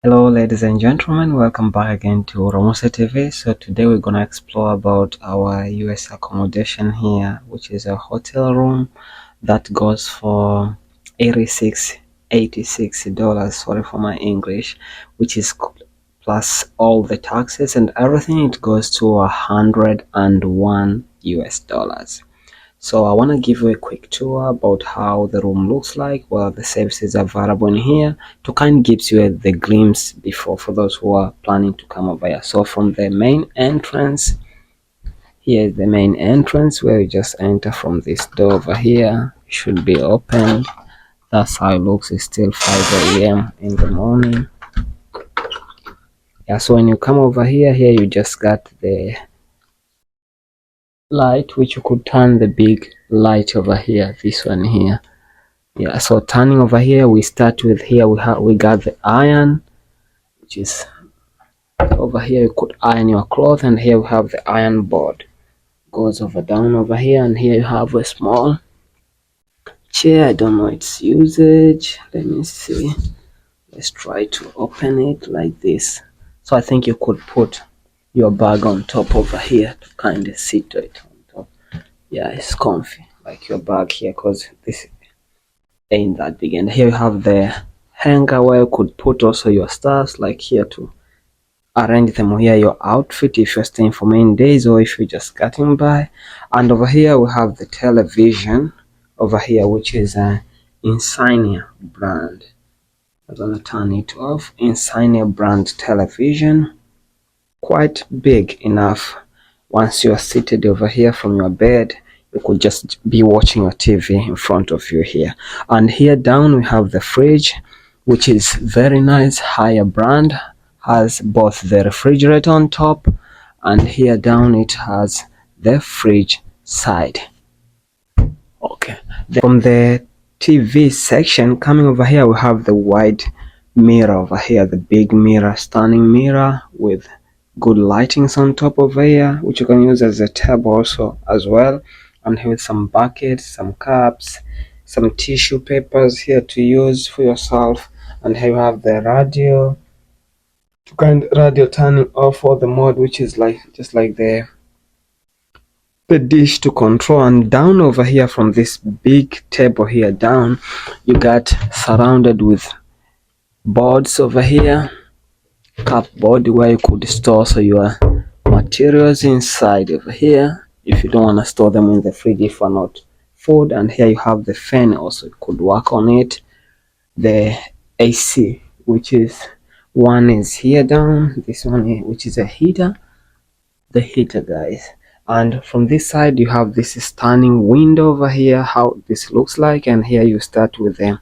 Hello ladies and gentlemen, welcome back again to Romose TV. So today we're gonna explore about our US accommodation here, which is a hotel room that goes for $86. Sorry for my English, which is plus all the taxes and everything. It goes to $101. So I want to give you a quick tour about how the room looks like, what the services available in here, to kind of gives you the glimpse before for those who are planning to come over here. So from the main entrance, here is the main entrance where you just enter from this door over here. It should be open. That's how it looks. It's still 5 a.m. in the morning. Yeah, so when you come over here you just got the light, which you could turn the big light over here, this one here. Yeah, so turning over here, we start with here we got the iron, which is over here. You could iron your clothes, and here we have the iron board, goes over down over here, and here you have a small chair. I don't know its usage. Let me see. Let's try to open it like this. So I think you could put your bag on top over here to kind of sit it on top. Yeah, it's comfy like your bag here, because this ain't that big. And here you have the hanger where you could put also your stuff, like here to arrange them here, your outfit if you're staying for many days or if you're just getting by. And over here we have the television over here, which is an Insignia brand. I'm gonna turn it off. Insignia brand television, quite big enough. Once you're seated over here from your bed, you could just be watching your TV in front of you here. And here down we have the fridge, which is very nice, higher brand, has both the refrigerator on top, and here down it has the fridge side. Okay, from the TV section, coming over here we have the wide mirror over here, the big mirror, stunning mirror with good lightings on top of here, which you can use as a table also as well. And here with some buckets, some cups, some tissue papers here to use for yourself. And here you have the radio, radio turning off, or the mode, which is like just like the dish to control. And down over here from this big table here down, you got surrounded with boards over here, cupboard where you could store so your materials inside over here if you don't want to store them in the fridge if you're not food. And here you have the fan also, you could work on it. The AC, which is one is here down, this one which is a heater, the heater guys. And from this side you have this stunning window over here, how this looks like. And here you start with the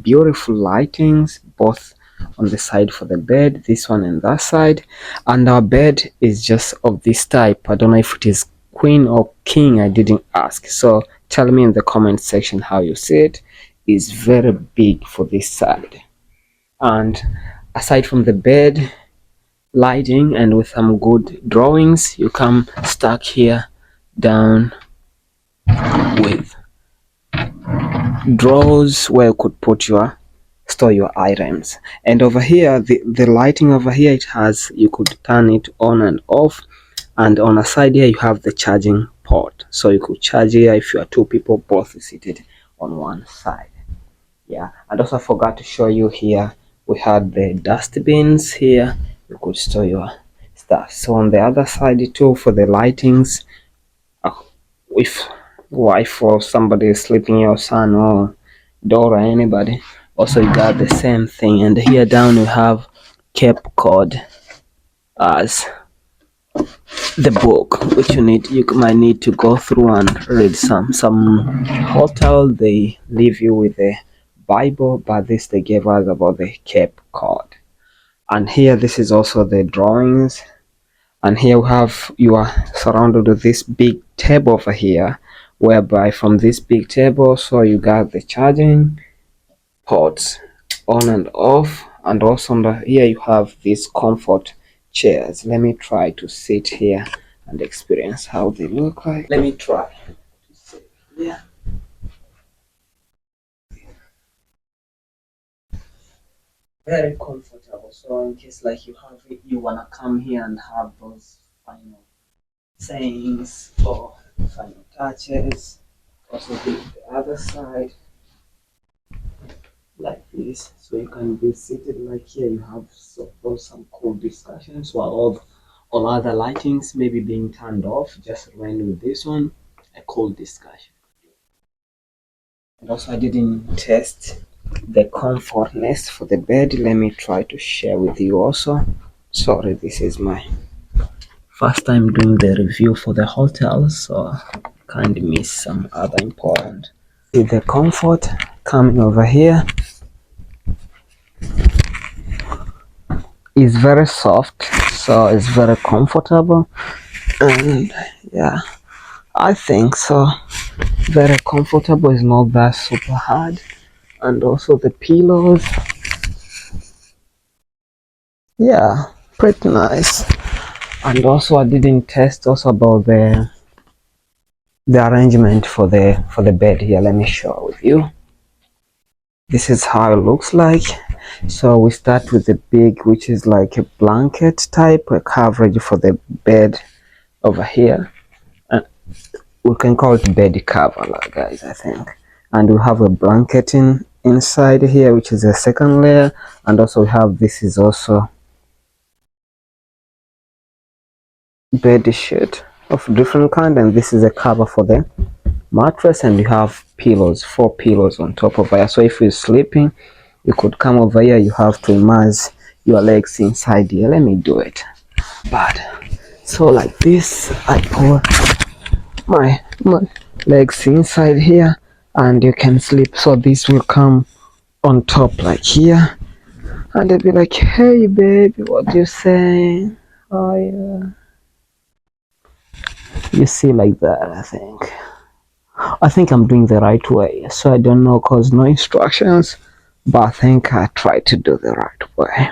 beautiful lightings both on the side for the bed, this one and that side. And our bed is just of this type. I don't know if it is queen or king, I didn't ask, so tell me in the comment section how you see it. Is very big for this side. And aside from the bed lighting and with some good drawings, you come stuck here down with drawers where you could put your store your items. And over here the lighting over here, it has, you could turn it on and off. And on a side here you have the charging port, so you could charge here if you are two people both seated on one side. Yeah, and also I forgot to show you here, we had the dustbins here, you could store your stuff. So on the other side too, for the lightings, if wife or somebody is sleeping, your son or daughter or anybody, also you got the same thing. And here down you have Cape Cod as the book, which you might need to go through and read. Some hotel they leave you with a Bible, but this they gave us about the Cape Cod. And here this is also the drawings. And here we have, you are surrounded with this big table over here, whereby from this big table, so you got the charging ports on and off. And also under here you have these comfort chairs. Let me try to sit here and experience how they look like. Let me try to sit here. very comfortable. So in case like you wanna come here and have those final sayings or final touches. Also the other side like this, so you can be seated like here. You have some cool discussions while all other lightings maybe being turned off. Just remain with this one, a cool discussion. And also I didn't test the comfortness for the bed. Let me try to share with you also. Sorry, this is my first time doing the review for the hotel, so kind of miss some other important. See the comfort coming over here is very soft, so it's very comfortable, and yeah, I think so. Very comfortable, is not that super hard, and also the pillows, yeah, pretty nice. And also I didn't test also about the arrangement for the bed here. Let me show with you. This is how it looks like. So we start with the big, which is like a blanket type, a coverage for the bed over here. And we can call it bed cover, guys, I think. And we have a blanket inside here, which is a second layer. And also we have, this is also bed sheet of different kind, and this is a cover for the mattress, and you have pillows, 4 pillows on top of here. So if you're sleeping, you could come over here. You have to immerse your legs inside here. Let me do it. But so like this, I put my legs inside here, and you can sleep. So this will come on top like here, and they'll be like, hey baby, what you saying? Oh yeah, you see, like that. I think I'm doing the right way. So I don't know, cause no instructions, but I think I tried to do the right way.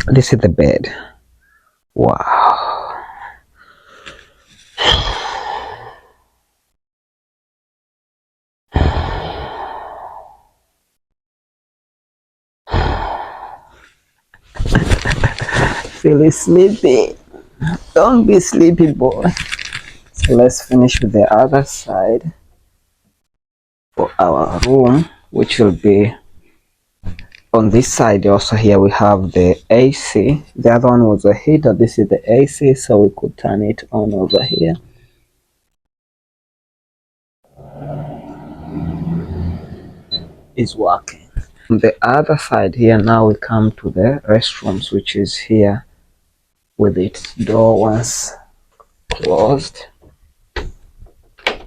This is the bed. Wow. Feeling sleepy? Don't be sleepy, boy. So let's finish with the other side for our room, which will be on this side. Also here we have the AC. The other one was a heater. This is the AC, so we could turn it on over here. It's working. On the other side here, now we come to the restrooms, which is here with its door once closed.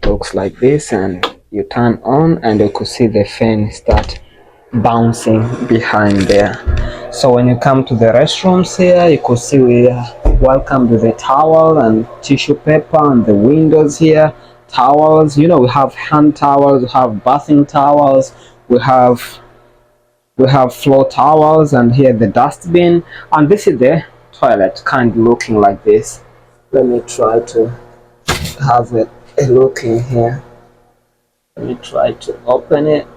Looks like this, and you turn on and you could see the fan start bouncing behind there. So when you come to the restrooms here, you could see we are welcomed with a towel and tissue paper on the windows here. Towels, you know, we have hand towels, we have bathing towels, we have floor towels, and here the dustbin, and this is the toilet, kind of looking like this. Let me try to have a look in here. Let me try to open it.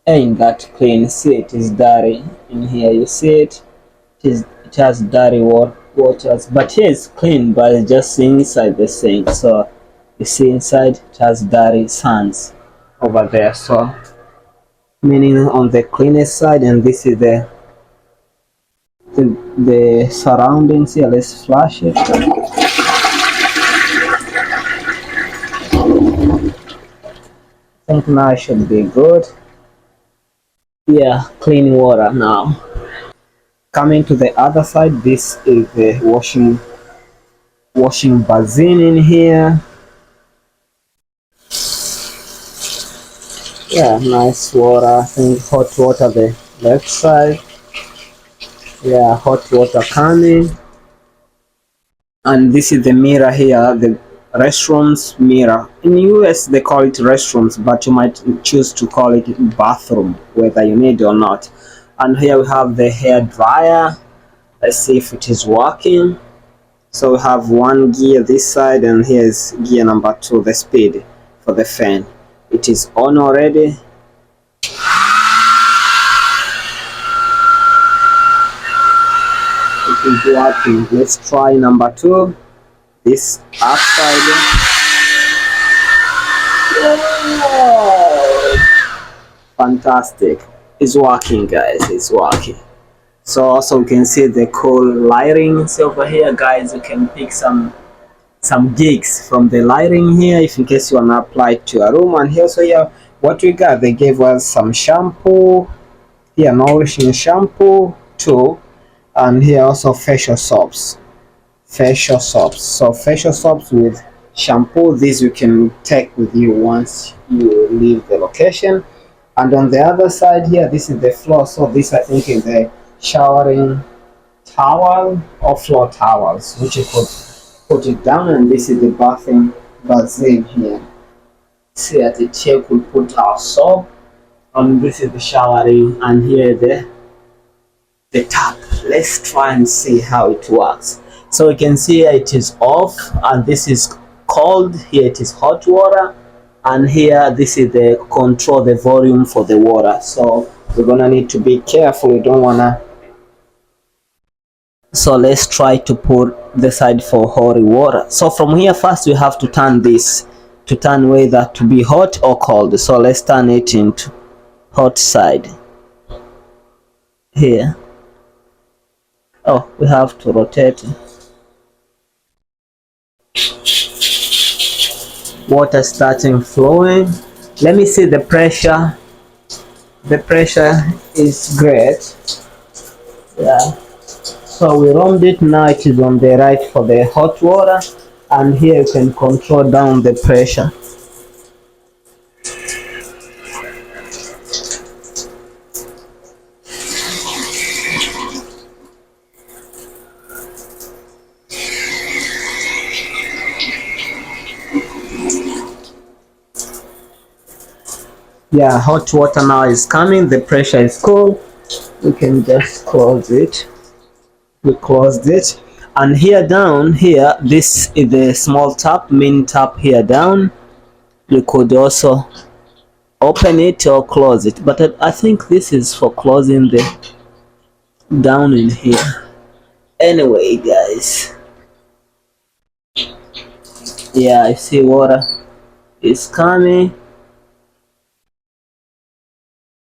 Ain't that clean? See, it is dirty in here. You see it? It has dirty waters, but here it's clean, but it's just inside the sink. So you see inside it has dirty sands over there. So meaning on the cleanest side, and this is the surroundings here. Let's flash it. I think now it should be good. Yeah, clean water now. Coming to the other side, this is the washing basin in here. Yeah, nice water. I think hot water the left side. Yeah, hot water coming. And this is the mirror here, the restrooms mirror. In US they call it restrooms, but you might choose to call it bathroom, whether you need or not. And here we have the hair dryer. Let's see if it is working. So we have one gear this side, and here is gear number 2, the speed for the fan. It is on already. is working. Let's try number 2. This upside. Whoa! Fantastic. It's working, guys. It's working. So also you can see the cool lighting. So over here, guys, you can pick some gigs from the lighting here if in case you want to apply it to your room. And here, so here what we got, they gave us some shampoo here, nourishing shampoo too, and here also facial soaps. So facial soaps with shampoo, these you can take with you once you leave the location. And on the other side here, this is the floor. So this, I think, is the showering towel or floor towels, which you could put it down. And this is the basin here. See, at the chair could put our soap, and this is the showering, and here the tap. Let's try and see how it works. So you can see it is off, and this is cold. Here it is hot water, and here this is the control the volume for the water. So we're gonna need to be careful. We don't wanna. So let's try to put the side for hot water. So from here, first we have to turn this to turn whether to be hot or cold. So let's turn it into hot side here. Oh, we have to rotate it. Water starting flowing. Let me see the pressure. The pressure is great. Yeah. So we roamed it. Now it is on the right for the hot water, and here you can control down the pressure. Yeah, hot water now is coming. The pressure is cool. We can just close it. We closed it, and here down here, this is the small tap, main tap here down. You could also open it or close it, but I think this is for closing the down in here. Anyway, guys, yeah, I see water is coming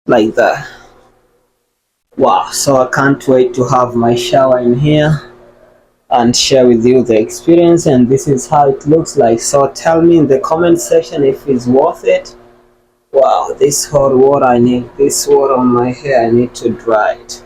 like that. Wow, so I can't wait to have my shower in here and share with you the experience. And this is how it looks like. So tell me in the comment section if it's worth it. Wow, this hot water, I need this water on my hair. I need to dry it.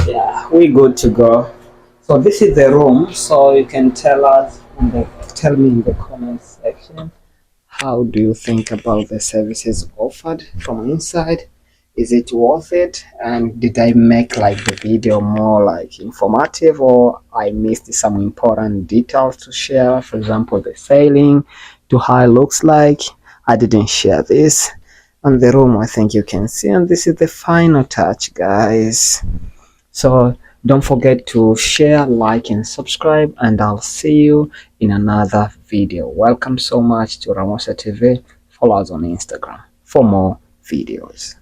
Yeah, we're good to go. So this is the room. So you can tell me in the comment section, how do you think about the services offered from inside? Is it worth it? And did I make like the video more like informative, or I missed some important details to share? For example, the sailing to how it looks like. I didn't share this. And the room, I think you can see, and this is the final touch, guys. So don't forget to share, like, and subscribe, and I'll see you in another video. Welcome so much to Ramosa TV. Follow us on Instagram for more videos.